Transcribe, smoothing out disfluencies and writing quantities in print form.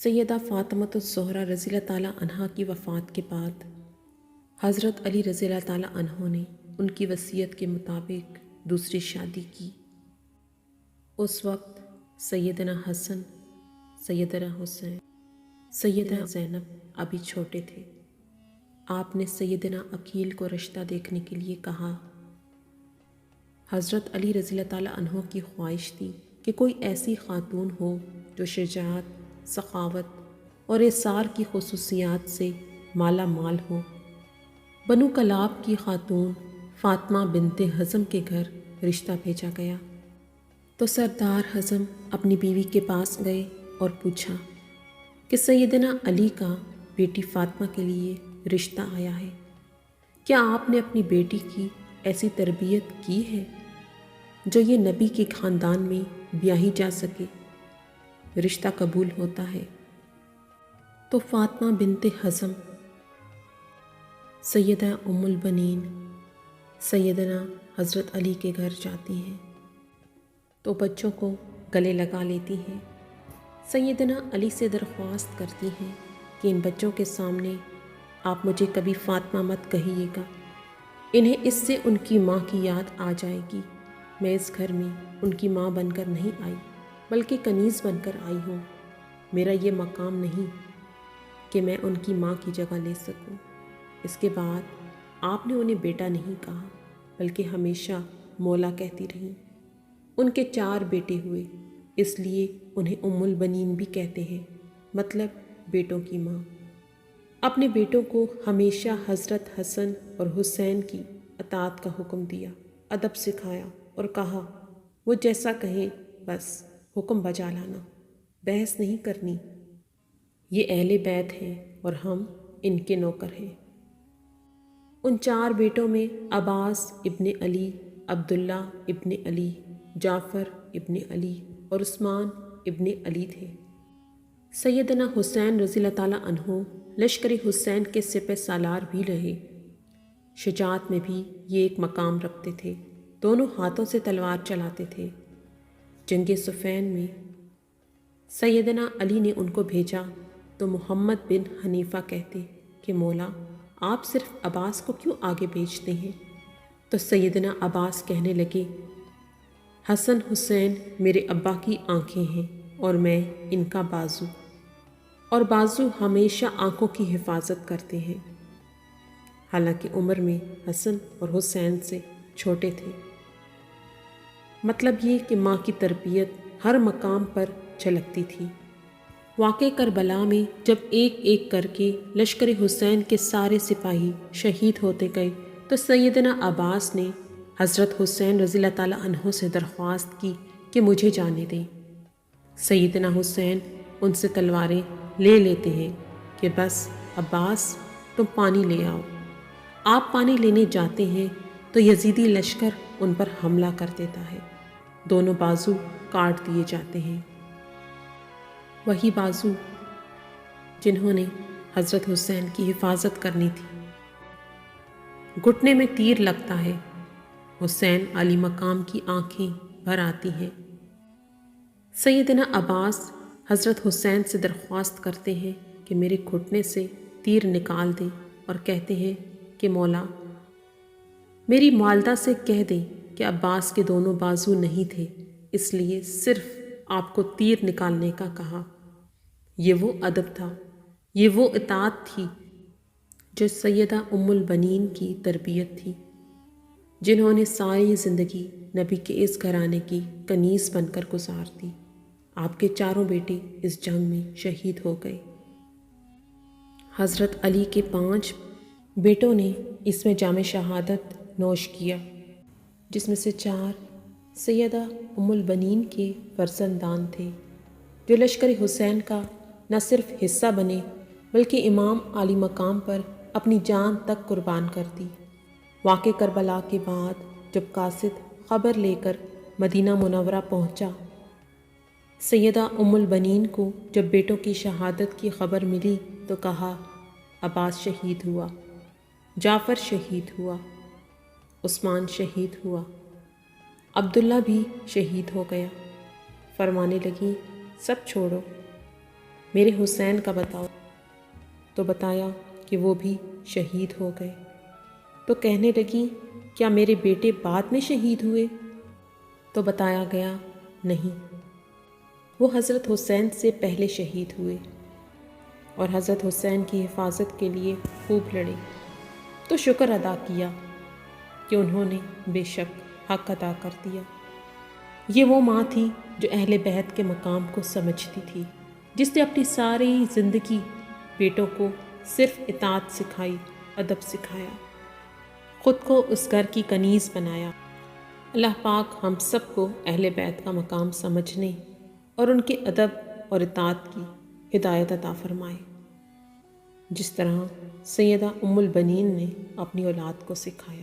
سیدہ فاطمۃ الزہرا رضی اللہ تعالیٰ عنہا کی وفات کے بعد حضرت علی رضی اللہ تعالیٰ عنہ نے ان کی وصیت کے مطابق دوسری شادی کی۔ اس وقت سیدنا حسن، سیدنا حسین، سیدہ زینب ابھی چھوٹے تھے۔ آپ نے سیدنا عقیل کو رشتہ دیکھنے کے لیے کہا۔ حضرت علی رضی اللہ تعالیٰ عنہ کی خواہش تھی کہ کوئی ایسی خاتون ہو جو شجاعت، سخاوت اور ایثار کی خصوصیات سے مالا مال ہو۔ بنو کلاب کی خاتون فاطمہ بنت حزم کے گھر رشتہ بھیجا گیا تو سردار حزم اپنی بیوی کے پاس گئے اور پوچھا کہ سیدنا علی کا بیٹی فاطمہ کے لیے رشتہ آیا ہے، کیا آپ نے اپنی بیٹی کی ایسی تربیت کی ہے جو یہ نبی کے خاندان میں بیاہی جا سکے؟ رشتہ قبول ہوتا ہے۔ تو فاطمہ بنت حزم سیدہ ام البنین سیدنا حضرت علی کے گھر جاتی ہیں تو بچوں کو گلے لگا لیتی ہیں۔ سیدنا علی سے درخواست کرتی ہیں کہ ان بچوں کے سامنے آپ مجھے کبھی فاطمہ مت کہیے گا، انہیں اس سے ان کی ماں کی یاد آ جائے گی۔ میں اس گھر میں ان کی ماں بن کر نہیں آئی بلکہ کنیز بن کر آئی ہوں۔ میرا یہ مقام نہیں کہ میں ان کی ماں کی جگہ لے سکوں۔ اس کے بعد آپ نے انہیں بیٹا نہیں کہا بلکہ ہمیشہ مولا کہتی رہیں۔ ان کے 4 بیٹے ہوئے، اس لیے انہیں ام البنین بھی کہتے ہیں، مطلب بیٹوں کی ماں۔ اپنے بیٹوں کو ہمیشہ حضرت حسن اور حسین کی اطاعت کا حکم دیا، ادب سکھایا اور کہا وہ جیسا کہیں بس حکم بجا لانا، بحث نہیں کرنی۔ یہ اہل بیت ہیں اور ہم ان کے نوکر ہیں۔ ان 4 بیٹوں میں عباس ابن علی، عبداللہ ابن علی، جعفر ابن علی اور عثمان ابن علی تھے۔ سیدنا حسین رضی اللہ تعالیٰ عنہ لشکر حسین کے سپہ سالار بھی رہے۔ شجاعت میں بھی یہ ایک مقام رکھتے تھے، دونوں ہاتھوں سے تلوار چلاتے تھے۔ جنگ صفین میں سیدنا علی نے ان کو بھیجا تو محمد بن حنیفہ کہتے کہ مولا آپ صرف عباس کو کیوں آگے بھیجتے ہیں؟ تو سیدنا عباس کہنے لگے حسن حسین میرے ابا کی آنکھیں ہیں اور میں ان کا بازو، اور بازو ہمیشہ آنکھوں کی حفاظت کرتے ہیں۔ حالانکہ عمر میں حسن اور حسین سے چھوٹے تھے۔ مطلب یہ کہ ماں کی تربیت ہر مقام پر جھلکتی تھی۔ واقع کربلا میں جب ایک ایک کر کے لشکر حسین کے سارے سپاہی شہید ہوتے گئے تو سیدنا عباس نے حضرت حسین رضی اللہ تعالیٰ عنہ سے درخواست کی کہ مجھے جانے دیں۔ سیدنا حسین ان سے تلواریں لے لیتے ہیں کہ بس عباس تم پانی لے آؤ۔ آپ پانی لینے جاتے ہیں تو یزیدی لشکر ان پر حملہ کر دیتا ہے، دونوں بازو کاٹ دیے جاتے ہیں۔ وہی بازو جنہوں نے حضرت حسین کی حفاظت کرنی تھی۔ گھٹنے میں تیر لگتا ہے، حسین علی مقام کی آنکھیں بھر آتی ہیں۔ سیدنا عباس حضرت حسین سے درخواست کرتے ہیں کہ میرے گھٹنے سے تیر نکال دیں اور کہتے ہیں کہ مولا میری والدہ سے کہہ دیں کہ عباس کے دونوں بازو نہیں تھے، اس لیے صرف آپ کو تیر نکالنے کا کہا۔ یہ وہ ادب تھا، یہ وہ اطاعت تھی جو سیدہ ام البنین کی تربیت تھی، جنہوں نے ساری زندگی نبی کے اس گھرانے کی کنیز بن کر گزار دی۔ آپ کے 4 بیٹے اس جنگ میں شہید ہو گئے۔ حضرت علی کے 5 بیٹوں نے اس میں جام شہادت نوش کیا، جس میں سے 4 سیدہ ام البنین کے فرزندان تھے جو لشکر حسین کا نہ صرف حصہ بنے بلکہ امام عالی مقام پر اپنی جان تک قربان کر دی۔ واقع کربلا کے بعد جب قاصد خبر لے کر مدینہ منورہ پہنچا، سیدہ ام البنین کو جب بیٹوں کی شہادت کی خبر ملی تو کہا عباس شہید ہوا، جعفر شہید ہوا، عثمان شہید ہوا، عبداللہ بھی شہید ہو گیا۔ فرمانے لگی سب چھوڑو، میرے حسین کا بتاؤ۔ تو بتایا کہ وہ بھی شہید ہو گئے۔ تو کہنے لگی کیا میرے بیٹے بعد میں شہید ہوئے؟ تو بتایا گیا نہیں، وہ حضرت حسین سے پہلے شہید ہوئے اور حضرت حسین کی حفاظت کے لیے خوب لڑے۔ تو شکر ادا کیا کہ انہوں نے بے شک حق ادا کر دیا۔ یہ وہ ماں تھی جو اہل بیت کے مقام کو سمجھتی تھی، جس نے اپنی ساری زندگی بیٹوں کو صرف اطاعت سکھائی، ادب سکھایا، خود کو اس گھر کی کنیز بنایا۔ اللہ پاک ہم سب کو اہل بیت کا مقام سمجھنے اور ان کے ادب اور اطاعت کی ہدایت عطا فرمائے، جس طرح سیدہ ام البنین نے اپنی اولاد کو سکھایا۔